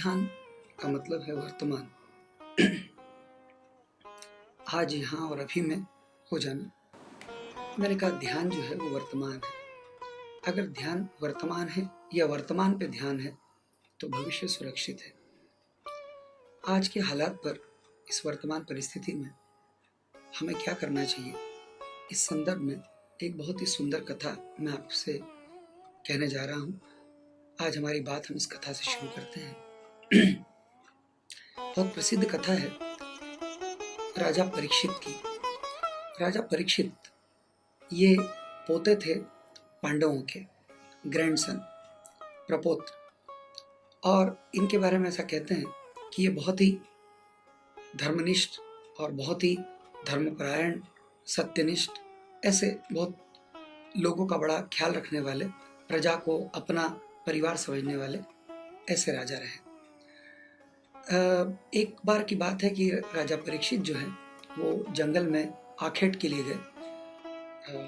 ध्यान का मतलब है वर्तमान। आज यहाँ और अभी में हो जाना। मैंने कहा ध्यान जो है वो वर्तमान है। अगर ध्यान वर्तमान है या वर्तमान पे ध्यान है तो भविष्य सुरक्षित है। आज के हालात पर, इस वर्तमान परिस्थिति में हमें क्या करना चाहिए, इस संदर्भ में एक बहुत ही सुंदर कथा मैं आपसे कहने जा रहा हूँ। आज हमारी बात हम इस कथा से शुरू करते हैं। बहुत प्रसिद्ध कथा है राजा परीक्षित की। राजा परीक्षित ये पोते थे पांडवों के, ग्रैंडसन, प्रपोत्र, और इनके बारे में ऐसा कहते हैं कि ये बहुत ही धर्मनिष्ठ और बहुत ही धर्मपरायण, सत्यनिष्ठ, ऐसे बहुत लोगों का बड़ा ख्याल रखने वाले, प्रजा को अपना परिवार समझने वाले ऐसे राजा रहे। एक बार की बात है कि राजा परीक्षित जो है वो जंगल में आखेट के लिए गए। और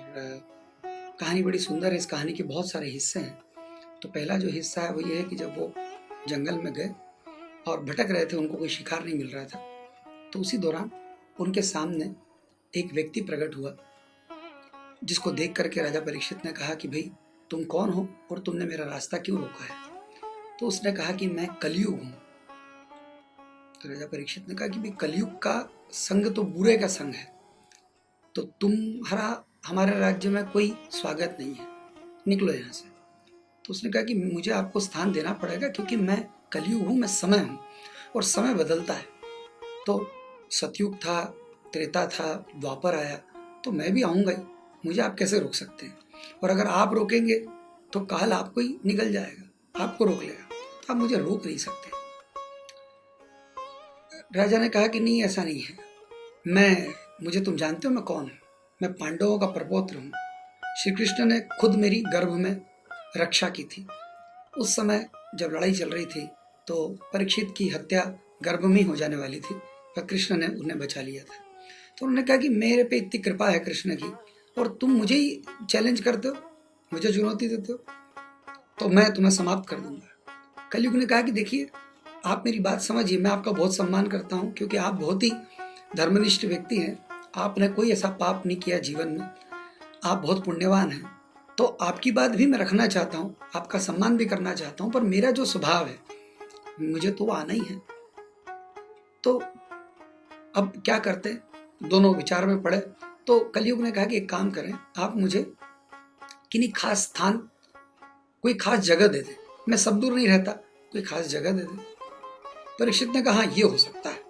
कहानी बड़ी सुंदर है। इस कहानी के बहुत सारे हिस्से हैं। तो पहला जो हिस्सा है वो ये है कि जब वो जंगल में गए और भटक रहे थे, उनको कोई शिकार नहीं मिल रहा था, तो उसी दौरान उनके सामने एक व्यक्ति प्रकट हुआ, जिसको देख करके राजा परीक्षित ने कहा कि भाई तुम कौन हो और तुमने मेरा रास्ता क्यों रोका है। तो उसने कहा कि मैं कलयुग हूँ। तो राजा परीक्षित ने कहा कि भाई कलयुग का संग तो बुरे का संग है, तो तुम्हारा हमारे राज्य में कोई स्वागत नहीं है, निकलो यहाँ से। तो उसने कहा कि मुझे आपको स्थान देना पड़ेगा, क्योंकि मैं कलयुग हूँ, मैं समय हूँ और समय बदलता है। तो सतयुग था, त्रेता था, द्वापर आया, तो मैं भी आऊँगा ही, मुझे आप कैसे रोक सकते हैं। और अगर आप रोकेंगे तो काल आपको ही निकल जाएगा, आपको रोक लेगा, तो आप मुझे रोक नहीं सकते। राजा ने कहा कि नहीं, ऐसा नहीं है, मुझे तुम जानते हो मैं कौन हूँ, मैं पांडवों का प्रपौत्र हूँ। श्री कृष्ण ने खुद मेरी गर्भ में रक्षा की थी। उस समय जब लड़ाई चल रही थी तो परीक्षित की हत्या गर्भ में हो जाने वाली थी, पर कृष्ण ने उन्हें बचा लिया था। तो उन्होंने कहा कि मेरे पे इतनी कृपा है कृष्ण की, और तुम मुझे ही चैलेंज करते हो, मुझे चुनौती देते हो, तो मैं तुम्हें समाप्त कर दूंगा। कलयुग ने कहा कि देखिए, आप मेरी बात समझिए, मैं आपका बहुत सम्मान करता हूँ, क्योंकि आप बहुत ही धर्मनिष्ठ व्यक्ति हैं, आपने कोई ऐसा पाप नहीं किया जीवन में, आप बहुत पुण्यवान हैं, तो आपकी बात भी मैं रखना चाहता हूँ, आपका सम्मान भी करना चाहता हूँ, पर मेरा जो स्वभाव है मुझे तो आना ही है। तो अब क्या करते, दोनों विचार में पड़े। तो कलयुग ने कहा कि एक काम करें, आप मुझे किन्हीं खास स्थान, कोई खास जगह दे दें, मैं सब दूर नहीं रहता, कोई खास जगह दे दें। परीक्षित ने कहा ये हो सकता है,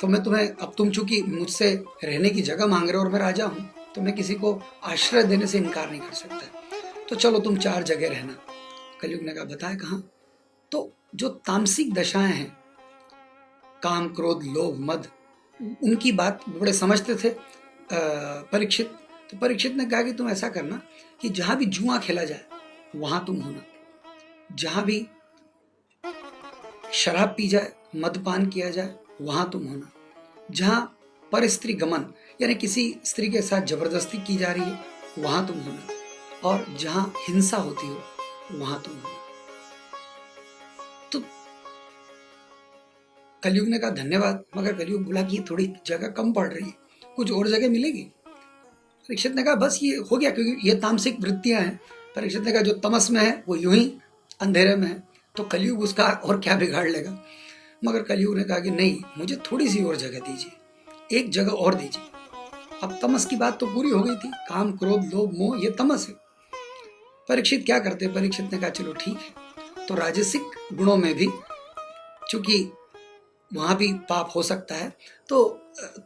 तो मैं तुम्हें, अब तुम चूंकि मुझसे रहने की जगह मांग रहे हो और मैं राजा हूँ, तो मैं किसी को आश्रय देने से इनकार नहीं कर सकता, तो चलो तुम 4 जगह रहना। कलयुग ने कहा बताए कहाँ। तो जो तामसिक दशाएं हैं, काम, क्रोध, लोभ, मद, उनकी बात बड़े समझते थे परीक्षित। तो परीक्षित ने कहा कि तुम ऐसा करना कि जहां भी जुआ खेला जाए वहां तुम होना, जहां भी शराब पी जाए, मदपान किया जाए वहां तुम होना, जहां पर स्त्री गमन यानी किसी स्त्री के साथ जबरदस्ती की जा रही है वहां तुम होना, और जहां हिंसा होती हो वहां तुम होना। तो कलयुग ने कहा धन्यवाद, मगर कलयुग बोला कि थोड़ी जगह कम पड़ रही है, कुछ और जगह मिलेगी। परीक्षित ने कहा बस ये हो गया, क्योंकि ये तामसिक वृत्तियां हैं। परीक्षित ने कहा जो तमस में है वो यूं ही अंधेरे में है, तो कलयुग उसका और क्या बिगाड़ लेगा। मगर कलयुग ने कहा कि नहीं, मुझे थोड़ी सी और जगह दीजिए, एक जगह और दीजिए। अब तमस की बात तो पूरी हो गई थी, काम, क्रोध, लोभ, मोह, ये तमस है। परीक्षित क्या करते, परीक्षित ने कहा चलो ठीक है, तो राजसिक गुणों में भी चूंकि वहां भी पाप हो सकता है, तो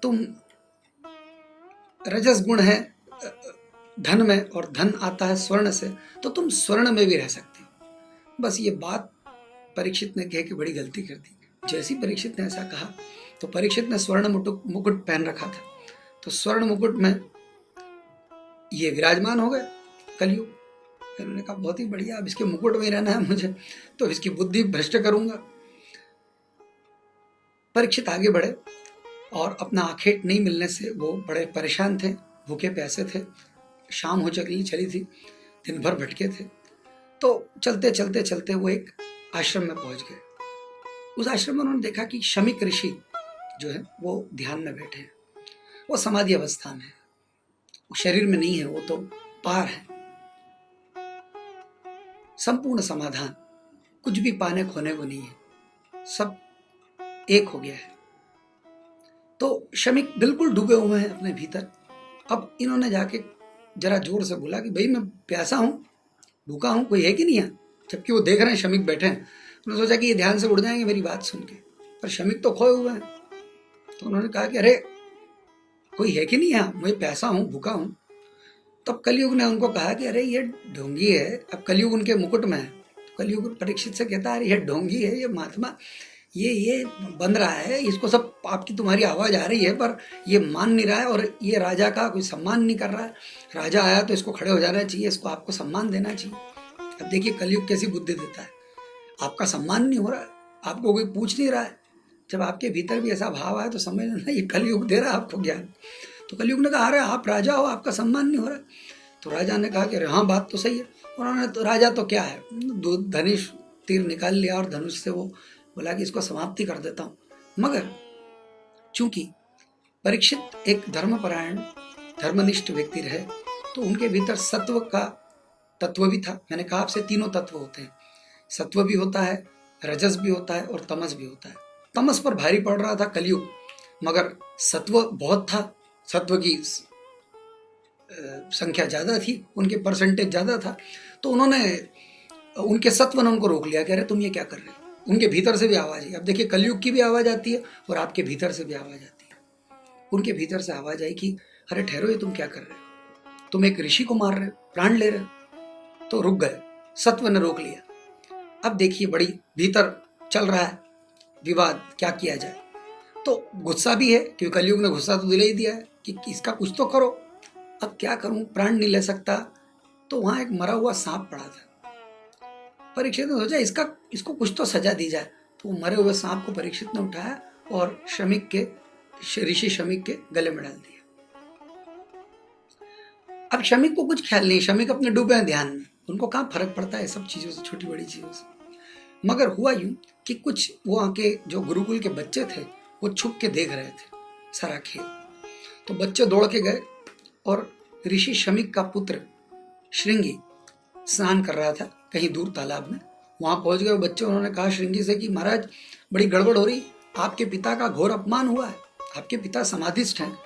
तुम, रजस गुण है धन में, और धन आता है स्वर्ण से, तो तुम स्वर्ण में भी रह सकते हो। बस ये बात परीक्षित ने कह के बड़ी गलती कर दी। जैसे ही परीक्षित ने ऐसा कहा तो परीक्षित ने स्वर्ण मुकुट पहन रखा था, तो स्वर्ण मुकुट में ये विराजमान हो गए कलयुग। उन्होंने कहा बहुत ही बढ़िया, अब इसके मुकुट में रहना है मुझे, तो इसकी बुद्धि भ्रष्ट करूंगा। परीक्षित आगे बढ़े और अपना आखेट नहीं मिलने से वो बड़े परेशान थे, भूखे प्यासे थे, शाम हो चली थी, दिन भर भटके थे। तो चलते चलते चलते वो एक आश्रम में पहुंच गए। उस आश्रम में उन्होंने देखा कि शमीक ऋषि जो है वो ध्यान में बैठे हैं, वो समाधि अवस्था में है, वो शरीर में नहीं है, वो तो पार है, संपूर्ण समाधान, कुछ भी पाने खोने को नहीं है, सब एक हो गया है। तो शमीक बिल्कुल डूबे हुए हैं अपने भीतर। अब इन्होंने जाके जरा जोर से बोला कि भाई मैं प्यासा हूं, भूखा हूं, कोई है कि नहीं है? जबकि वो देख रहे हैं शमीक बैठे हैं। उन्होंने सोचा कि ये ध्यान से उड़ जाएंगे मेरी बात सुन के, पर शमीक तो खोए हुए हैं। तो उन्होंने कहा कि अरे कोई है कि नहीं है, मैं प्यासा हूं, भूखा हूं। तब कलयुग ने उनको कहा कि अरे ये ढोंगी है। अब कलयुग उनके मुकुट में है, तो कलयुग परीक्षित से कहता है अरे ये ढोंगी है, ये महात्मा, ये बन रहा है, इसको सब आपकी तुम्हारी आवाज आ रही है पर ये मान नहीं रहा है, और ये राजा का कोई सम्मान नहीं कर रहा है। राजा आया तो इसको खड़े हो जाना चाहिए, इसको आपको सम्मान देना चाहिए। अब देखिए कलयुग कैसी बुद्धि देता है, आपका सम्मान नहीं हो रहा है, आपको कोई पूछ नहीं रहा है। जब आपके भीतर भी ऐसा भाव आए तो समझ लेना ये कलयुग दे रहा है आपको ज्ञान। तो कलयुग ने कहा अरे आप राजा हो, आपका सम्मान नहीं हो रहा। तो राजा ने कहा कि अरे हाँ बात तो सही है। उन्होंने तो राजा तो क्या है, धनुष तीर निकाल लिया और धनुष से वो बोला कि इसको समाप्ति कर देता हूँ। मगर चूंकि परीक्षित एक धर्मपरायण धर्मनिष्ठ व्यक्ति रहे तो उनके भीतर सत्व का तत्व भी था। मैंने कहा आपसे तीनों तत्व होते हैं, सत्व भी होता है, रजस भी होता है और तमस भी होता है। तमस पर भारी पड़ रहा था कलयुग, मगर सत्व बहुत था, सत्व की संख्या ज्यादा थी, उनके परसेंटेज ज्यादा था। तो उन्होंने उनके सत्व ने उनको रोक लिया कि अरे तुम ये क्या कर रहे हो। उनके भीतर से भी आवाज आई। अब देखिए कलयुग की भी आवाज आती है और आपके भीतर से भी आवाज आती है। उनके भीतर से आवाज आई कि अरे ठहरो, ये तुम क्या कर रहे हो, तुम एक ऋषि को मार रहे हो, प्राण ले रहे हो। तो रुक गए, सत्व ने रोक लिया। अब देखिए बड़ी भीतर चल रहा है विवाद, क्या किया जाए। तो गुस्सा भी है क्योंकि कलयुग ने गुस्सा तो दिला ही दिया है कि इसका कुछ तो करो। अब क्या करूं, प्राण नहीं ले सकता। तो वहां एक मरा हुआ सांप पड़ा था। परीक्षित ने सोचा इसको कुछ तो सजा दी जाए। तो वो मरे हुए सांप को परीक्षित ने उठाया और ऋषि शमीक के गले में डाल दिया। अब शमीक को कुछ ख्याल नहीं, शमीक अपने डूबे हैं ध्यान में, उनको कहाँ फर्क पड़ता है सब चीजों से, छोटी बड़ी चीजों से। मगर हुआ यूं कि कुछ वहां के जो गुरुकुल के बच्चे थे वो छुप के देख रहे थे सारा खेल। तो बच्चे दौड़ के गए और ऋषि शमीक का पुत्र श्रृंगी स्नान कर रहा था कहीं दूर तालाब में। वहां पहुंच गए बच्चे। उन्होंने कहा श्रृंगी से कि महाराज बड़ी गड़बड़ हो रही, आपके पिता का घोर अपमान हुआ है, आपके पिता समाधिस्थ हैं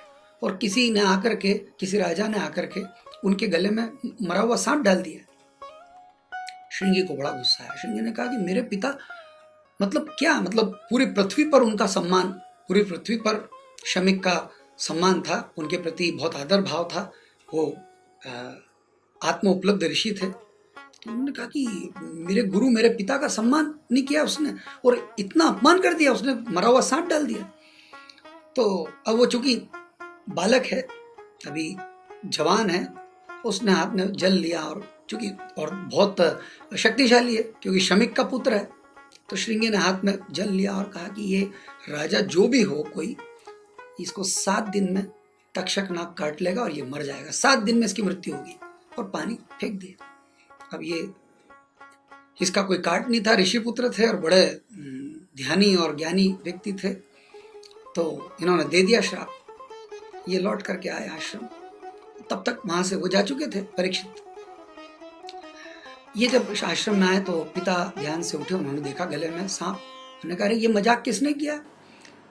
और किसी राजा ने आकर के उनके गले में मरा हुआ सांप डाल दिया। श्रृंगी को बड़ा गुस्सा आया। श्रृंगी ने कहा कि मेरे पिता मतलब क्या, मतलब पूरी पृथ्वी पर उनका सम्मान, पूरी पृथ्वी पर शमीक का सम्मान था, उनके प्रति बहुत आदर भाव था, वो आत्म उपलब्ध ऋषि थे। तो उन्होंने कहा कि मेरे गुरु, मेरे पिता का सम्मान नहीं किया उसने और इतना अपमान कर दिया, उसने मरा हुआ सांप डाल दिया। तो अब वो चूंकि बालक है, अभी जवान है, उसने हाथ में जल लिया और चूंकि और बहुत शक्तिशाली है क्योंकि शमीक का पुत्र है। तो श्रृंगी ने हाथ में जल लिया और कहा कि ये राजा जो भी हो कोई, इसको 7 दिन में तक्षक नाग काट लेगा और ये मर जाएगा, 7 दिन में इसकी मृत्यु होगी, और पानी फेंक दिया। अब ये इसका कोई काट नहीं था, ऋषि पुत्र थे और बड़े ध्यानी और ज्ञानी व्यक्ति थे। तो इन्होंने दे दिया श्राप। ये लौट करके आए आश्रम। तब तक वहां से वो जा चुके थे परीक्षित। ये जब आश्रम में आए तो पिता ध्यान से उठे, उन्होंने देखा गले में सांप। उन्होंने कहा ये मजाक किसने किया,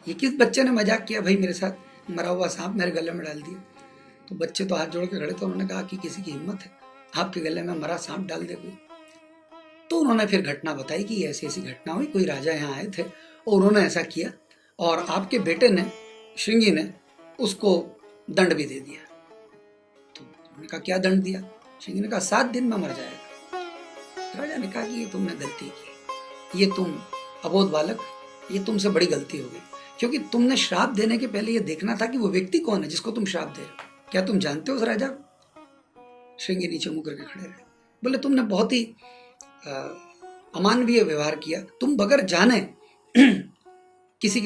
ये किस बच्चे ने मजाक किया भाई, मेरे साथ मरा हुआ सांप मेरे गले में डाल दिया। तो बच्चे तो हाथ जोड़ के खड़े थे। उन्होंने कहा कि किसी की हिम्मत है आपके गले में मरा सांप डाल दे कोई। तो उन्होंने फिर घटना बताई कि ऐसी ऐसी घटना हुई, कोई राजा यहाँ आए थे और उन्होंने ऐसा किया और आपके बेटे ने, श्रृंगी ने, उसको दंड भी दे दिया। तो उन्होंने कहा क्या दंड दिया? श्रृंगी ने कहा 7 दिन में मर जाएगा। राजा ने कहा कि ये तुमने गलती की, ये तुम अबोध बालक, ये तुमसे बड़ी गलती हो गई, क्योंकि तुमने श्राप देने के पहले ये देखना था कि वो व्यक्ति कौन है जिसको तुम श्राप दे रहे हो। क्या तुम जानते हो उस राजा को? श्रृंगी नीचे मुंह करके खड़े रहे। बोले तुमने बहुत ही अमानवीय व्यवहार किया, तुम बगैर जाने किसी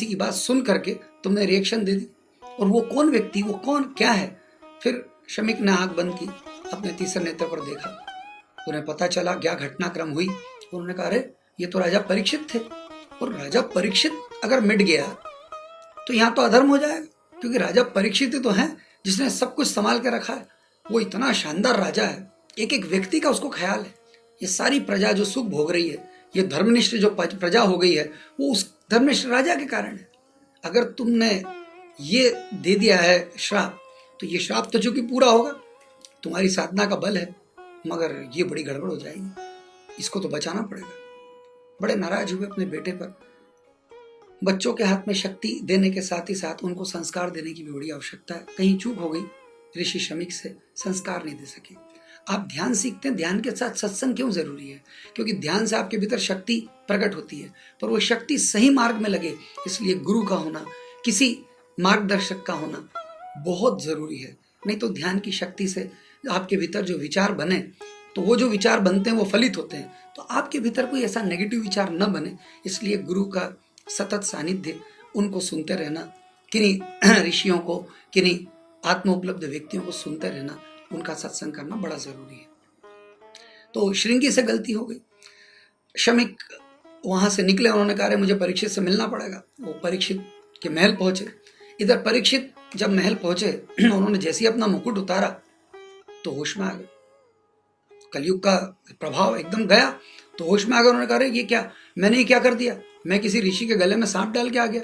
की बात सुन करके तुमने रिएक्शन दे दी। और वो कौन व्यक्ति, वो कौन, क्या है? फिर शमीक ने आंख बंद की, अपने तीसरे नेत्र पर देखा, उन्हें पता चला क्या घटनाक्रम हुई। उन्होंने कहा अरे ये तो राजा परीक्षित थे और राजा परीक्षित अगर मिट गया तो यहाँ तो अधर्म हो जाएगा, क्योंकि राजा परीक्षित तो है जिसने सब कुछ संभाल के रखा है। वो इतना शानदार राजा है, एक एक व्यक्ति का उसको ख्याल है। ये सारी प्रजा जो सुख भोग रही है, ये धर्मनिष्ठ जो प्रजा हो गई है, वो उस धर्मनिष्ठ राजा के कारण है। अगर तुमने ये दे दिया है श्राप, तो ये श्राप तो चूंकि पूरा होगा, तुम्हारी साधना का बल है, मगर ये बड़ी गड़बड़ हो जाएगी, इसको तो बचाना पड़ेगा। बड़े नाराज हुए अपने बेटे पर। बच्चों के हाथ में शक्ति देने के साथ ही साथ उनको संस्कार देने की भी बड़ी आवश्यकता है। कहीं चूक हो गई, ऋषि शमीक से संस्कार नहीं दे सके। आप ध्यान सीखते हैं, ध्यान के साथ सत्संग क्यों जरूरी है? क्योंकि ध्यान से आपके भीतर शक्ति प्रकट होती है, पर वो शक्ति सही मार्ग में लगे, इसलिए गुरु का होना, किसी मार्गदर्शक का होना बहुत जरूरी है। नहीं तो ध्यान की शक्ति से आपके भीतर जो विचार बने, तो वो जो विचार बनते हैं वो फलित होते हैं। तो आपके भीतर कोई ऐसा नेगेटिव विचार न बने, इसलिए गुरु का सतत सानिध्य, उनको सुनते रहना, किन्हीं ऋषियों को, किन्हीं आत्म उपलब्ध व्यक्तियों को सुनते रहना, उनका सत्संग करना बड़ा जरूरी है। तो श्रृंगी से गलती हो गई। शमीक वहां से निकले, उन्होंने कहा मुझे परीक्षित से मिलना पड़ेगा। वो परीक्षित के महल पहुंचे। इधर परीक्षित जब महल पहुंचे, उन्होंने जैसे ही अपना मुकुट उतारा तो होश में आ गए। कलयुग का प्रभाव एकदम गया, तो होश में आ गए। उन्होंने कहा ये क्या, मैंने ये क्या कर दिया? मैं किसी ऋषि के गले में सांप डाल के आ गया,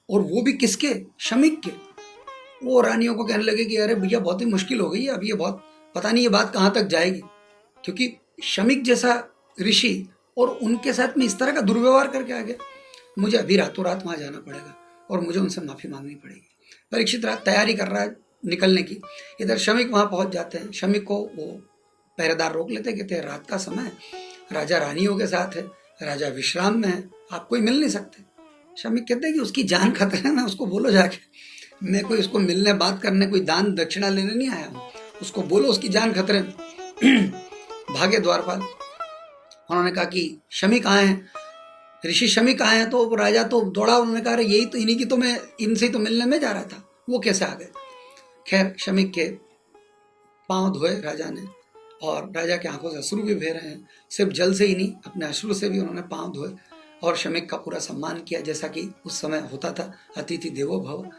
और वो भी किसके? शमीक के। वो रानियों को कहने लगे कि अरे भैया बहुत ही मुश्किल हो गई है, अब ये बहुत, पता नहीं ये बात कहाँ तक जाएगी, क्योंकि शमीक जैसा ऋषि और उनके साथ में इस तरह का दुर्व्यवहार करके आ गया। मुझे अभी रातों रात वहां जाना पड़ेगा और मुझे उनसे माफी मांगनी पड़ेगी। परीक्षित तैयारी कर रहा है निकलने की। इधर शमीक वहां पहुंच जाते हैं। शमीक को वो पहरेदार रोक लेते, कहते हैं रात का समय है, राजा रानियों के साथ है, राजा विश्राम में है, आप कोई मिल नहीं सकते। शमीक कहते हैं कि उसकी जान खतरे में, उसको बोलो जाके, मैं कोई उसको मिलने बात करने, कोई दान दक्षिणा लेने नहीं आया हूँ, उसको बोलो उसकी जान खतरे में। भागे द्वारपाल। उन्होंने कहा कि शमीक आए हैं, ऋषि शमीक आए हैं। तो राजा तो दौड़ा, उन्होंने कहा यही तो, इन्हीं की तो मैं, इनसे तो मिलने में जा रहा था, वो कैसे आ गए? खैर शमीक के पांव धोए राजा ने, और राजा के आंखों से अश्रु भी बह रहे हैं। सिर्फ जल से ही नहीं, अपने अश्रु से भी उन्होंने पांव धोए और शमीक का पूरा सम्मान किया, जैसा कि उस समय होता था, अतिथि देवो भव।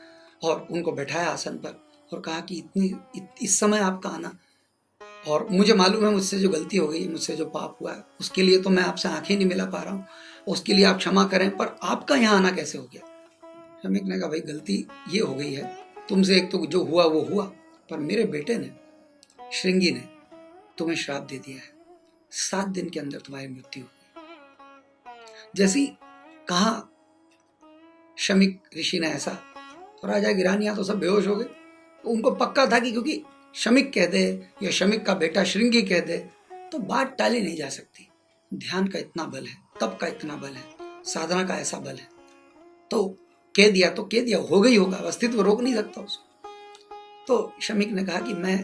और उनको बैठाया आसन पर और कहा कि इस समय आपका आना, और मुझे मालूम है मुझसे जो गलती हो गई, मुझसे जो पाप हुआ है, उसके लिए तो मैं आपसे आंखें नहीं मिला पा रहा हूँ, उसके लिए आप क्षमा करें, पर आपका यहाँ आना कैसे हो गया? शमीक ने कहा भाई गलती ये हो गई है तुमसे, एक तो जो हुआ वो हुआ, पर मेरे बेटे ने, श्रृंगी ने तुम्हें श्राप दे दिया है, 7 दिन के अंदर तुम्हारी मृत्यु होगी। जैसी कहा शमीक ऋषि ने ऐसा, तो राजा की रानियां तो सब बेहोश हो गए। तो उनको पक्का था कि क्योंकि शमीक कह दे या शमीक का बेटा श्रृंगी कह दे तो बात टाली नहीं जा सकती। ध्यान का इतना बल है, तप का इतना बल है, साधना का ऐसा बल है, तो कह दिया तो कह दिया, हो गई होगा, अस्तित्व रोक नहीं सकता उसको। तो शमीक ने कहा कि मैं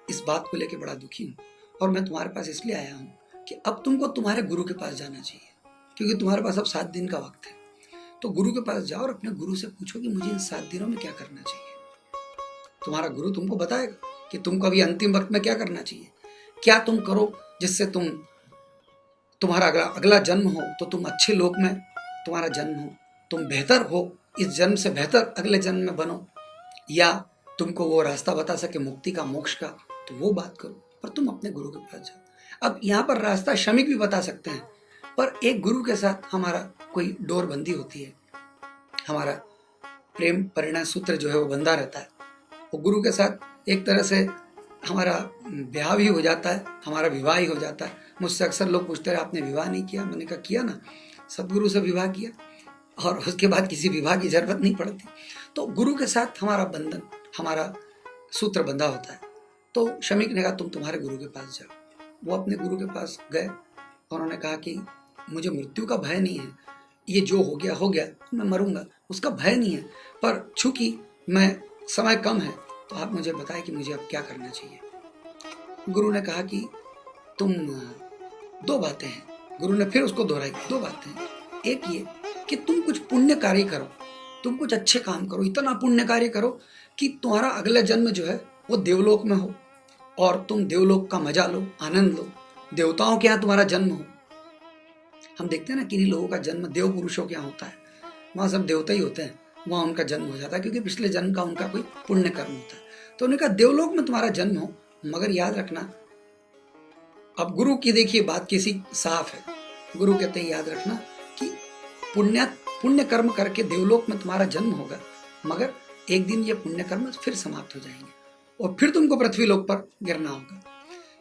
इस बात को लेकर बड़ा दुखी हूँ, और मैं तुम्हारे पास इसलिए आया हूँ कि अब तुमको तुम्हारे गुरु के पास जाना चाहिए, क्योंकि तुम्हारे पास अब 7 दिन का वक्त है। तो गुरु के पास जाओ और अपने गुरु से पूछो कि मुझे इन 7 दिनों में क्या करना चाहिए। तुम्हारा गुरु तुमको बताएगा कि तुमको अभी अंतिम वक्त में क्या करना चाहिए, क्या तुम करो जिससे तुम्हारा अगला जन्म हो तो तुम अच्छे लोक में तुम्हारा जन्म हो, तुम बेहतर हो, इस जन्म से बेहतर अगले जन्म में बनो, या तुमको वो रास्ता बता सके मुक्ति का, मोक्ष का, तो वो बात करो, पर तुम अपने गुरु के पास जाओ। अब यहाँ पर रास्ता शमीक भी बता सकते हैं, पर एक गुरु के साथ हमारा कोई डोरबंदी होती है, हमारा प्रेम परिणय सूत्र जो है वो बंधा रहता है। वो गुरु के साथ एक तरह से हमारा ब्याह भी हो जाता है, हमारा विवाह ही हो जाता है। मुझसे अक्सर लोग पूछते हैं आपने विवाह नहीं किया? मैंने कहा किया ना, सदगुरु से विवाह किया, और उसके बाद किसी विवाह की जरूरत नहीं पड़ती। तो गुरु के साथ हमारा बंधन, हमारा सूत्र बंधा होता है। तो शमीक ने कहा तुम तुम्हारे गुरु के पास जाओ। वो अपने गुरु के पास गए, उन्होंने कहा कि मुझे मृत्यु का भय नहीं है, ये जो हो गया हो गया, मैं मरूंगा, उसका भय नहीं है, पर चूंकि मैं समय कम है तो आप मुझे बताएं कि मुझे अब क्या करना चाहिए। गुरु ने कहा कि तुम 2 बातें हैं, गुरु ने फिर उसको दोहराई, 2 बातें हैं। एक ये कि तुम कुछ पुण्य कार्य करो, तुम कुछ अच्छे काम करो, इतना पुण्य कार्य करो कि तुम्हारा अगला जन्म जो है वो देवलोक में हो, और तुम देवलोक का मजा लो, आनंद लो, देवताओं के यहाँ तुम्हारा जन्म हो। हम देखते हैं ना किन्हीं लोगों का जन्म देव पुरुषों के यहाँ होता है, वहाँ सब देवता ही होते हैं, वहाँ उनका जन्म हो जाता है क्योंकि पिछले जन्म का उनका कोई पुण्य कर्म होता है। तो उन्होंने कहा देवलोक में तुम्हारा जन्म हो, मगर याद रखना, अब गुरु की देखिए बात किसी साफ है, गुरु कहते हैं याद रखना कि पुण्य कर्म करके देवलोक में तुम्हारा जन्म होगा, मगर एक दिन ये पुण्य कर्म फिर समाप्त हो जाएंगे और फिर तुमको पृथ्वी लोक पर गिरना होगा।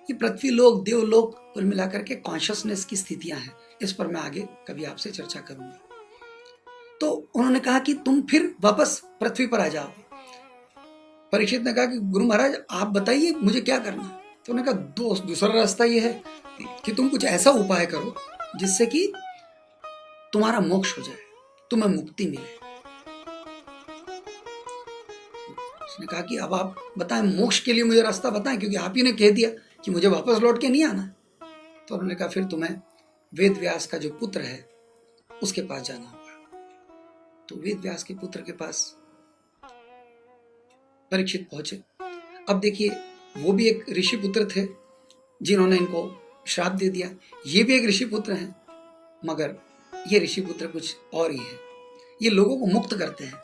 ये पृथ्वी लोक, देवलोक कुल मिलाकर के कॉन्शियसनेस की स्थितियां हैं, इस पर मैं आगे कभी आपसे चर्चा करूंगा। तो उन्होंने कहा कि तुम फिर वापस पृथ्वी पर आ जाओ। परीक्षित ने कहा कि गुरु महाराज आप बताइए मुझे क्या करना। तो उन्होंने कहा दूसरा रास्ता ये है कि तुम कुछ ऐसा उपाय करो जिससे कि तुम्हारा मोक्ष हो जाए, तुम्हें मुक्ति मिले। उसने कहा कि अब आप बताएं मोक्ष के लिए मुझे रास्ता बताएं, क्योंकि आप ही ने कह दिया कि मुझे वापस लौट के नहीं आना। तो उन्होंने कहा फिर तुम्हें वेद व्यास का जो पुत्र है उसके पास जाना होगा। तो वेद व्यास के पुत्र के पास परीक्षित पहुंचे। अब देखिए वो भी एक ऋषि पुत्र थे जिन्होंने इनको श्राप दे दिया, ये भी एक ऋषि पुत्र हैं, मगर ये ऋषि पुत्र कुछ और ही है, ये लोगों को मुक्त करते हैं।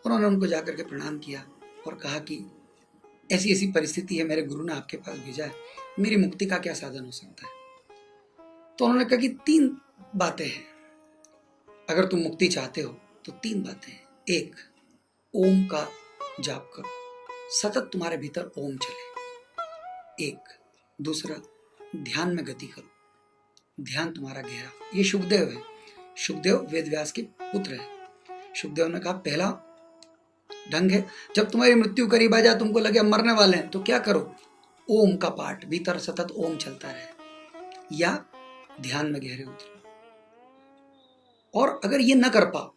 उन्होंने उनको जाकर के प्रणाम किया और कहा कि ऐसी ऐसी परिस्थिति है, मेरे गुरु ने आपके पास भेजा है, मेरी मुक्ति का क्या साधन हो सकता है। तो उन्होंने कहा कि 3 बातें हैं, अगर तुम मुक्ति चाहते हो तो 3 बातें हैं। एक, ओम का जाप करो, सतत तुम्हारे भीतर ओम चले। एक, दूसरा, ध्यान में गति करो, ध्यान तुम्हारा गहरा। ये शुकदेव है, शुकदेव वेदव्यास के पुत्र है। शुकदेव ने कहा पहला ढंग है, जब तुम्हारी मृत्यु करीब आ जाए, तुमको लगे हम मरने वाले हैं, तो क्या करो, ओम का पाठ, भीतर सतत ओम चलता रहे या ध्यान में गहरे उतरो। और अगर ये न कर पाओ,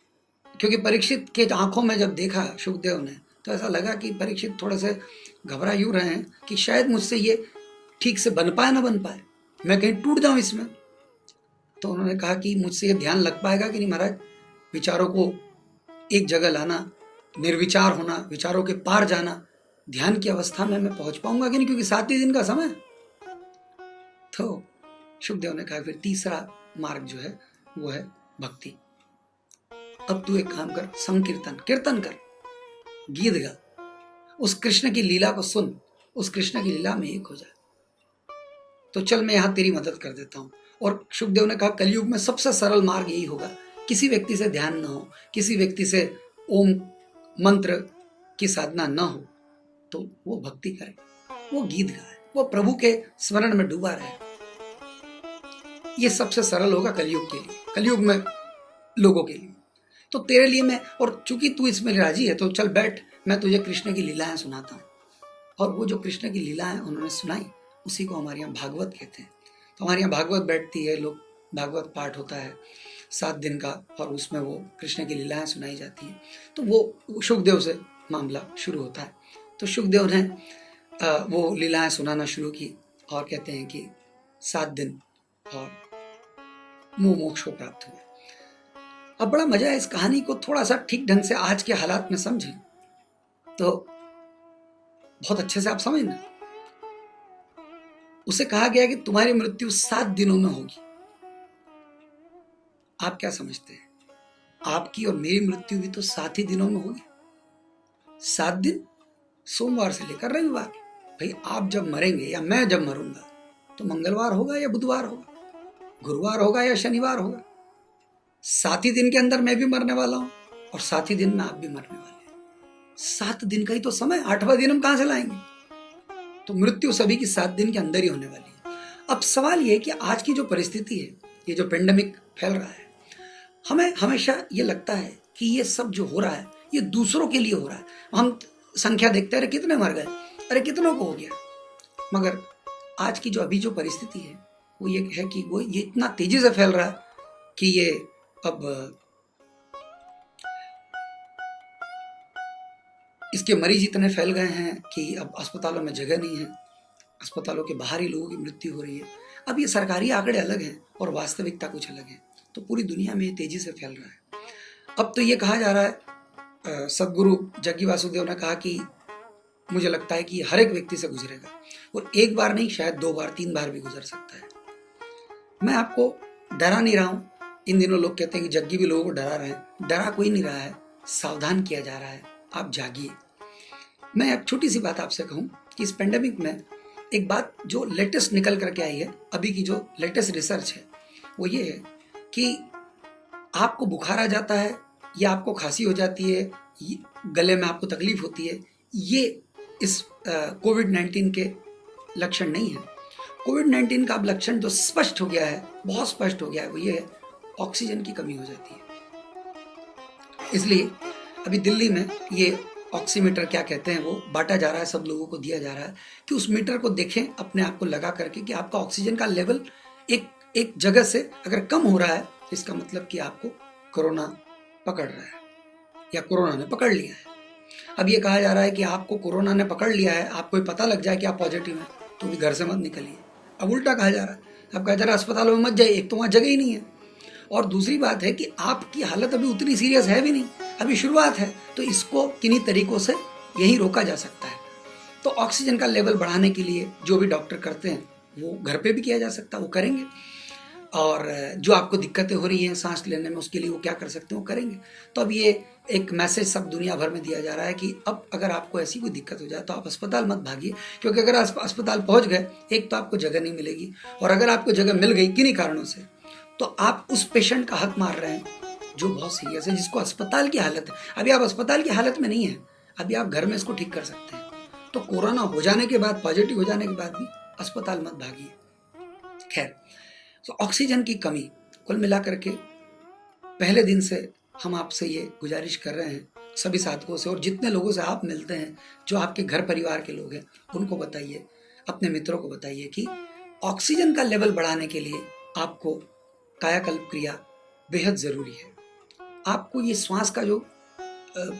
क्योंकि परीक्षित के आंखों में जब देखा शुकदेव ने तो ऐसा लगा कि परीक्षित थोड़े से घबरा यूं रहे हैं कि शायद मुझसे ये ठीक से बन पाए ना बन पाए, मैं कहीं टूट जाऊं इसमें। तो उन्होंने कहा कि मुझसे ये ध्यान लग पाएगा कि नहीं महाराज, विचारों को एक जगह लाना, निर्विचार होना, विचारों के पार जाना, ध्यान की अवस्था में मैं पहुंच पाऊंगा कि नहीं, क्योंकि 7 ही दिन का समय। तो शुकदेव ने कहा फिर तीसरा मार्ग जो है वो है भक्ति। अब तू एक काम कर, संकीर्तन, कीर्तन कर, गीत गा, उस कृष्ण की लीला को सुन, उस कृष्ण की लीला में एक हो जा। तो चल मैं यहां तेरी मदद कर देता हूं। और शुकदेव ने कहा कलयुग में सबसे सरल मार्ग यही होगा, किसी व्यक्ति से ध्यान न हो, किसी व्यक्ति से ओम मंत्र की साधना न हो, तो वो भक्ति करे, वो गीत गाए, वो प्रभु के स्मरण में डूबा रहे। ये सबसे सरल होगा कलयुग के लिए, कलयुग में लोगों के लिए। तो तेरे लिए मैं, और चूंकि तू इसमें राजी है तो चल बैठ, मैं तुझे कृष्ण की लीलाएं सुनाता हूँ। और वो जो कृष्ण की लीलाएं उन्होंने सुनाई, उसी को हमारे यहाँ भागवत कहते हैं। तो हमारे यहाँ भागवत बैठती है, लोग भागवत पाठ होता है 7 दिन का, और उसमें वो कृष्ण की लीलाएं सुनाई जाती हैं। तो वो शुकदेव से मामला शुरू होता है। तो शुकदेव ने वो लीलाएं सुनाना शुरू की और कहते हैं कि 7 दिन और मुंह मोक्ष को प्राप्त हुए। अब बड़ा मजा है इस कहानी को थोड़ा सा ठीक ढंग से आज के हालात में समझें तो बहुत अच्छे से आप समझना। उसे कहा गया कि तुम्हारी मृत्यु 7 दिनों में होगी। आप क्या समझते हैं, आपकी और मेरी मृत्यु भी तो 7 ही दिनों में होगी। 7 दिन, सोमवार से लेकर रविवार। भाई आप जब मरेंगे या मैं जब मरूंगा तो मंगलवार होगा या बुधवार होगा, गुरुवार होगा या शनिवार होगा। 7 ही दिन के अंदर मैं भी मरने वाला हूं और 7 ही दिन में आप भी मरने वाले हैं। 7 दिन का ही तो समय, 8वां दिन हम कहां से लाएंगे। तो मृत्यु सभी की 7 दिन के अंदर ही होने वाली है। अब सवाल ये है कि आज की जो परिस्थिति है, ये जो पेंडेमिक फैल रहा है, हमें हमेशा ये लगता है कि ये सब जो हो रहा है ये दूसरों के लिए हो रहा है। हम संख्या देखते हैं, अरे कितने मर गए, अरे कितनों को हो गया। मगर आज की जो अभी जो परिस्थिति है वो ये है कि वो ये इतना तेजी से फैल रहा है कि ये अब इसके मरीज इतने फैल गए हैं कि अब अस्पतालों में जगह नहीं है, अस्पतालों के बाहर ही लोगों की मृत्यु हो रही है। अब ये सरकारी आंकड़े अलग हैं और वास्तविकता कुछ अलग है। तो पूरी दुनिया में ये तेजी से फैल रहा है। अब तो ये कहा जा रहा है, सदगुरु जग्गी वासुदेव ने कहा कि मुझे लगता है कि हर एक व्यक्ति से गुजरेगा, और एक बार नहीं, शायद 2 बार 3 बार भी गुजर सकता है। मैं आपको डरा नहीं रहा हूँ। इन दिनों लोग कहते हैं कि जग्गी भी लोगों को डरा रहे हैं। डरा कोई नहीं रहा है, सावधान किया जा रहा है। आप जागिए। मैं एक छोटी सी बात आपसे कहूँ कि इस पेंडेमिक में एक बात जो लेटेस्ट निकल करके आई है, अभी की जो लेटेस्ट रिसर्च है, वो ये है कि आपको बुखार आ जाता है या आपको खांसी हो जाती है, गले में आपको तकलीफ होती है, ये इस कोविड-19 के लक्षण नहीं है। कोविड-19 का अब लक्षण जो स्पष्ट हो गया है, बहुत स्पष्ट हो गया है, वो ये है, ऑक्सीजन की कमी हो जाती है। इसलिए अभी दिल्ली में ये ऑक्सीमीटर क्या कहते हैं वो बांटा जा रहा है, सब लोगों को दिया जा रहा है कि उस मीटर को देखें अपने आप को लगा करके कि आपका ऑक्सीजन का लेवल एक जगह से अगर कम हो रहा है, इसका मतलब कि आपको कोरोना पकड़ रहा है या कोरोना ने पकड़ लिया है। अब ये कहा जा रहा है कि आपको कोरोना ने पकड़ लिया है, आपको पता लग जाए कि आप पॉजिटिव हैं, तो भी घर से मत निकलिए। अब उल्टा कहा जा रहा है, अब कहा जा रहा है अस्पतालों में मत जाइए। एक तो वहाँ जगह ही नहीं है, और दूसरी बात है कि आपकी हालत अभी उतनी सीरियस है भी नहीं, अभी शुरुआत है, तो इसको किन्हीं तरीकों से यही रोका जा सकता है। तो ऑक्सीजन का लेवल बढ़ाने के लिए जो भी डॉक्टर करते हैं वो घर पे भी किया जा सकता है, वो करेंगे। और जो आपको दिक्कतें हो रही हैं सांस लेने में, उसके लिए वो क्या कर सकते हैं, वो करेंगे। तो अब ये एक मैसेज सब दुनिया भर में दिया जा रहा है कि अब अगर आपको ऐसी कोई दिक्कत हो जाए तो आप अस्पताल मत भागिए, क्योंकि अगर आप अस्पताल पहुंच गए, एक तो आपको जगह नहीं मिलेगी, और अगर आपको जगह मिल गई किन्हीं कारणों से, तो आप उस पेशेंट का हक मार रहे हैं जो बहुत सीरियस है, जिसको अस्पताल की हालत है। अभी आप अस्पताल की हालत में नहीं है, अभी आप घर में इसको ठीक कर सकते हैं। तो कोरोना हो जाने के बाद, पॉजिटिव हो जाने के बाद भी अस्पताल मत भागिए। खैर, तो ऑक्सीजन की कमी, कुल मिलाकर के पहले दिन से हम आपसे ये गुजारिश कर रहे हैं सभी साधकों से, और जितने लोगों से आप मिलते हैं, जो आपके घर परिवार के लोग हैं, उनको बताइए, अपने मित्रों को बताइए कि ऑक्सीजन का लेवल बढ़ाने के लिए आपको कायाकल्प क्रिया बेहद ज़रूरी है। आपको ये श्वास का जो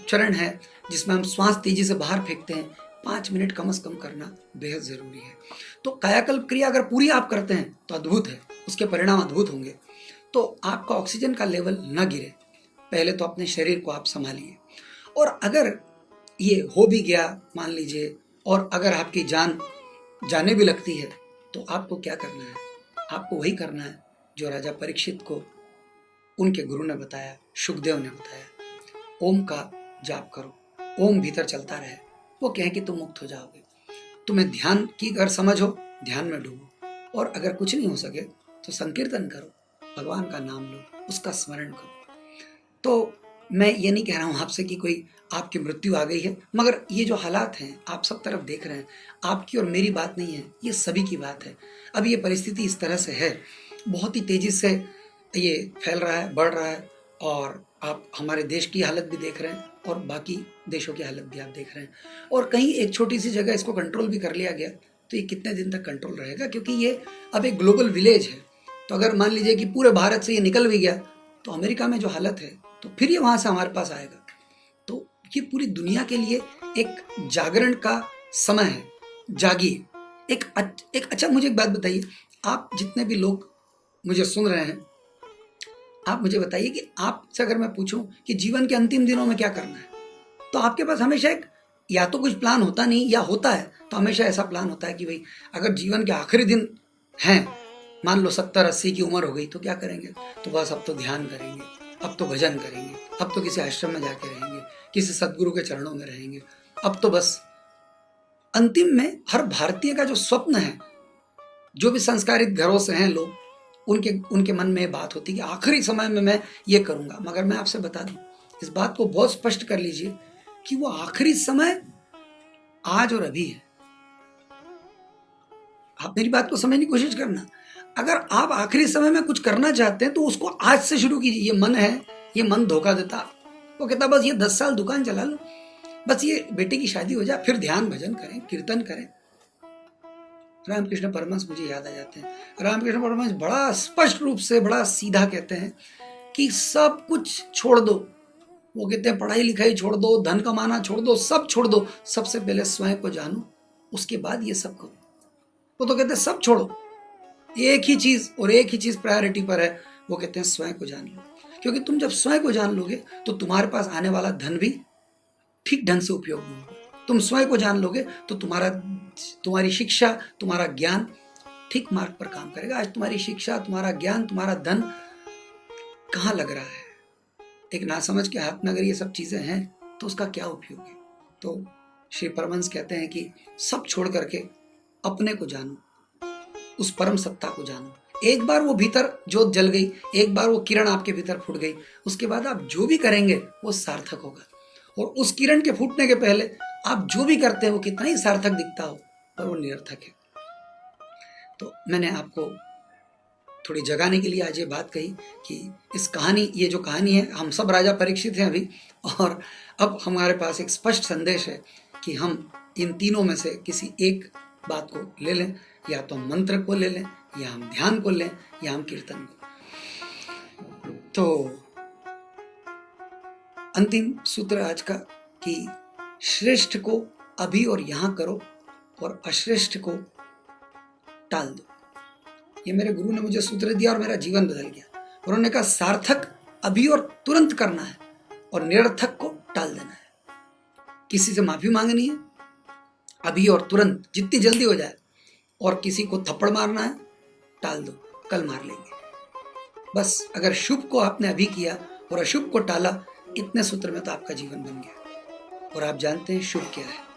चरण है, जिसमें हम श्वास तेजी से बाहर फेंकते हैं, 5 मिनट कम से कम करना बेहद ज़रूरी है। तो कायाकल्प क्रिया अगर पूरी आप करते हैं तो अद्भुत है, उसके परिणाम अद्भुत होंगे। तो आपका ऑक्सीजन का लेवल न गिरे, पहले तो अपने शरीर को आप संभालिए। और अगर ये हो भी गया मान लीजिए, और अगर आपकी जान जाने भी लगती है, तो आपको क्या करना है? आपको वही करना है जो राजा परीक्षित को उनके गुरु ने बताया, शुकदेव ने बताया, ओम का जाप करो, ओम भीतर चलता रहे। वो कहें कि तुम मुक्त हो जाओगे। तुम्हें ध्यान की अगर समझ हो, ध्यान में डूबो, और अगर कुछ नहीं हो सके तो संकीर्तन करो, भगवान का नाम लो, उसका स्मरण करो। तो मैं ये नहीं कह रहा हूँ आपसे कि कोई आपकी मृत्यु आ गई है, मगर ये जो हालात हैं आप सब तरफ देख रहे हैं, आपकी और मेरी बात नहीं है, ये सभी की बात है। अब ये परिस्थिति इस तरह से है, बहुत ही तेज़ी से ये फैल रहा है, बढ़ रहा है, और आप हमारे देश की हालत भी देख रहे हैं और बाकी देशों की हालत भी आप देख रहे हैं। और कहीं एक छोटी सी जगह इसको कंट्रोल भी कर लिया गया, तो ये कितने दिन तक कंट्रोल रहेगा? क्योंकि ये अब एक ग्लोबल विलेज है। तो अगर मान लीजिए कि पूरे भारत से ये निकल भी गया, तो अमेरिका में जो हालत है, तो फिर ये वहाँ से हमारे पास आएगा। तो ये पूरी दुनिया के लिए एक जागरण का समय है, जागिए। एक अच्छा, मुझे एक बात बताइए, आप जितने भी लोग मुझे सुन रहे हैं, आप मुझे बताइए कि आपसे अगर मैं पूछूं कि जीवन के अंतिम दिनों में क्या करना है, तो आपके पास हमेशा एक या तो कुछ प्लान होता नहीं, या होता है तो हमेशा ऐसा प्लान होता है कि भाई अगर जीवन के आखिरी दिन हैं, मान लो 70-80 की उम्र हो गई, तो क्या करेंगे? तो बस अब तो ध्यान करेंगे, अब तो भजन करेंगे, अब तो किसी आश्रम में जाके रहेंगे, किसी सदगुरु के चरणों में रहेंगे। अब तो बस अंतिम में हर भारतीय का जो स्वप्न है, जो भी संस्कारित घरों से हैं लोग, उनके मन में बात होती है कि आखिरी समय में मैं ये करूंगा। मगर मैं आपसे बता दूं, इस बात को बहुत स्पष्ट कर लीजिए कि वो आखिरी समय आज और अभी है। आप मेरी बात को समझने की कोशिश करना। अगर आप आखिरी समय में कुछ करना चाहते हैं तो उसको आज से शुरू कीजिए। ये मन है, ये मन धोखा देता, वो कहता बस ये 10 साल दुकान चला लो, बस ये बेटे की शादी हो जाए, फिर ध्यान भजन करें, कीर्तन करें। रामकृष्ण परमहंस मुझे याद आ जाते हैं। रामकृष्ण परमहंस बड़ा स्पष्ट रूप से, बड़ा सीधा कहते हैं कि सब कुछ छोड़ दो। वो कहते हैं पढ़ाई लिखाई छोड़ दो, धन कमाना छोड़ दो, सब छोड़ दो, सबसे पहले स्वयं को जानो, उसके बाद ये सब करो। वो तो कहते हैं सब छोड़ो, एक ही चीज और एक ही चीज प्रायोरिटी पर है, वो कहते हैं स्वयं को जान लो। क्योंकि तुम जब स्वयं को जान लोगे तो तुम्हारे पास आने वाला धन भी ठीक ढंग से उपयोग में होगा। तुम स्वयं को जान लोगे तो तुम्हारी शिक्षा, तुम्हारा ज्ञान ठीक मार्ग पर काम करेगा। आज तुम्हारी शिक्षा, तुम्हारा ज्ञान, तुम्हारा धन कहाँ लग रहा है? एक नासमझ के हाथ में अगर ये सब चीजें हैं तो उसका क्या उपयोग है? तो श्री परमहंस कहते हैं कि सब छोड़ करके अपने को जानो, उस परम सत्ता को जानो। एक बार वो भीतर जोत जल गई, एक बार वो किरण आपके भीतर फूट गई, उसके बाद आप जो भी करेंगे वो सार्थक होगा। और उस किरण के फूटने के पहले आप जो भी करते हैं वो कितना ही सार्थक दिखता हो, पर वो निरर्थक है। तो मैंने आपको थोड़ी जगाने के लिए आज ये बात कही कि इस कहानी, ये जो कहानी है, हम सब राजा परीक्षित हैं अभी, और अब हमारे पास एक स्पष्ट संदेश है कि हम इन तीनों में से किसी एक बात को ले लें, या तो हम मंत्र को ले लें, या हम ध्यान को लें, या हम कीर्तन को। तो अंतिम सूत्र आज का कि श्रेष्ठ को अभी और यहां करो और अश्रेष्ठ को टाल दो। ये मेरे गुरु ने मुझे सूत्र दिया और मेरा जीवन बदल गया। उन्होंने कहा सार्थक अभी और तुरंत करना है और निरर्थक को टाल देना है। किसी से माफी मांगनी है अभी और तुरंत, जितनी जल्दी हो जाए, और किसी को थप्पड़ मारना है, टाल दो, कल मार लेंगे। बस अगर शुभ को आपने अभी किया और अशुभ को टाला, इतने सूत्र में तो आपका जीवन बन गया। और आप जानते हैं शुभ क्या है?